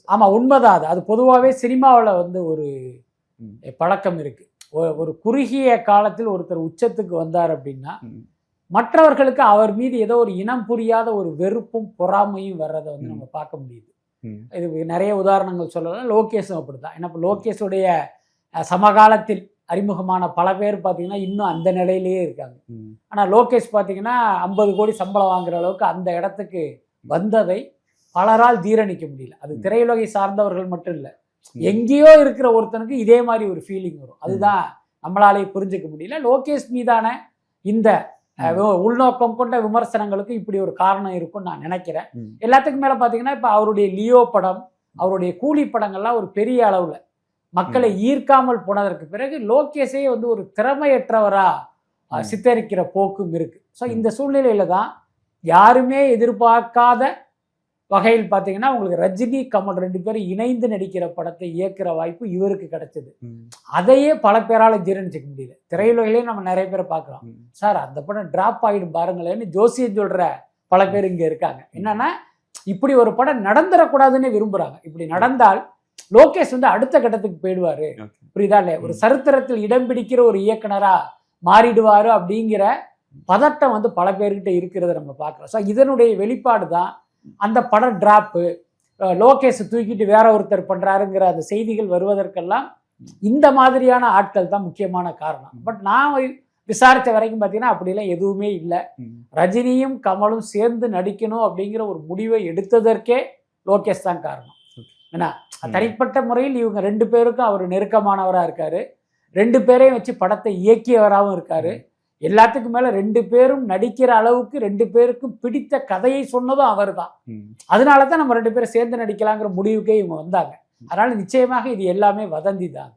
ஆமாம், உண்மைதான். அது பொதுவாகவே சினிமாவில் வந்து ஒரு பழக்கம் இருக்கு. ஒரு குறுகிய காலத்தில் ஒருத்தர் உச்சத்துக்கு வந்தார் அப்படின்னா மற்றவர்களுக்கு அவர் மீது ஏதோ ஒரு இனம் புரியாத ஒரு வெறுப்பும் பொறாமையும் வர்றதை வந்து நம்ம பார்க்க முடியுது. இது நிறைய உதாரணங்கள் சொல்லலாம். லோகேஷும் அப்படிதான். ஏன்னா இப்போ லோகேஷுடைய சமகாலத்தில் அறிமுகமான பல பேர் பார்த்தீங்கன்னா இன்னும் அந்த நிலையிலேயே இருக்காங்க. ஆனால் லோகேஷ் பார்த்தீங்கன்னா 50 கோடி சம்பளம் வாங்குற அளவுக்கு அந்த இடத்துக்கு வந்ததை பலரால் ஜீரணிக்க முடியல. அது திரையுலகை சார்ந்தவர்கள் மட்டும் இல்லை, எங்கேயோ இருக்கிற ஒருத்தனுக்கு இதே மாதிரி ஒரு ஃபீலிங் வரும். அதுதான் நம்மளாலே புரிஞ்சுக்க முடியல. லோகேஷ் மீதான இந்த உள்நோக்கம் கொண்ட விமர்சனங்களுக்கு இப்படி ஒரு காரணம் இருக்கும்னு நான் நினைக்கிறேன். எல்லாத்துக்கும் மேல பாத்தீங்கன்னா இப்ப அவருடைய லியோ படம், அவருடைய கூலி படங்கள்லாம் ஒரு பெரிய அளவுல மக்களை ஈர்க்காமல் போனதற்கு பிறகு லோகேஷே வந்து ஒரு திறமையற்றவரா சித்தரிக்கிற போக்கும் இருக்கு. ஸோ இந்த சூழ்நிலையில தான் யாருமே எதிர்பார்க்காத வகையில் பார்த்தீங்கன்னா உங்களுக்கு ரஜினி கமல் 2 பேரும் இணைந்து நடிக்கிற படத்தை இயக்குற வாய்ப்பு இவருக்கு கிடைச்சது. அதையே பல பேரால ஜீரணிச்சிக்க முடியல. திரையுலகிலேயே நம்ம நிறைய பேரை பார்க்குறோம். சார் அந்த படம் டிராப் ஆகிடும் பாருங்களேன்னு ஜோசியம் சொல்ற பல பேர் இங்கே இருக்காங்க. என்னன்னா இப்படி ஒரு படம் நடந்துடக்கூடாதுன்னு விரும்புறாங்க. இப்படி நடந்தால் லோகேஷ் வந்து அடுத்த கட்டத்துக்கு போயிடுவாரு, புரியுதா இல்லையா, ஒரு சரித்திரத்தில் இடம் பிடிக்கிற ஒரு இயக்குனரா மாறிடுவாரு அப்படிங்கிற பதட்டம் வந்து பல பேர்கிட்ட இருக்கிறத நம்ம பார்க்குறோம். ஸோ இதனுடைய வெளிப்பாடு தான் அந்த படம் டிராப்பு, லோகேஷ் தூக்கிட்டு வேற ஒருத்தர் பண்றாருங்கிற அந்த செய்திகள் வருவதற்கெல்லாம் இந்த மாதிரியான ஆட்கள் தான் முக்கியமான காரணம். பட் நான் விசாரித்த வரைக்கும் பார்த்தீங்கன்னா அப்படிலாம் எதுவுமே இல்லை. ரஜினியும் கமலும் சேர்ந்து நடிக்கணும் அப்படிங்கிற ஒரு முடிவை எடுத்ததற்கே லோகேஷ் தான் காரணம். ஏன்னா தனிப்பட்ட முறையில் இவங்க 2 பேருக்கும் அவர் நெருக்கமானவராக இருக்காரு, 2 பேரையும் வச்சு படத்தை இயக்கியவராகவும் இருக்காரு. எல்லாத்துக்கும் மேல 2 பேரும் நடிக்கிற அளவுக்கு 2 பேருக்கும் பிடித்த கதையை சொன்னதும் அவர் தான். அதனாலதான் நம்ம 2 பேரும் சேர்ந்து நடிக்கலாங்கிற முடிவுக்கே இவங்க வந்தாங்க. அதனால நிச்சயமாக இது எல்லாமே வதந்தி தான்.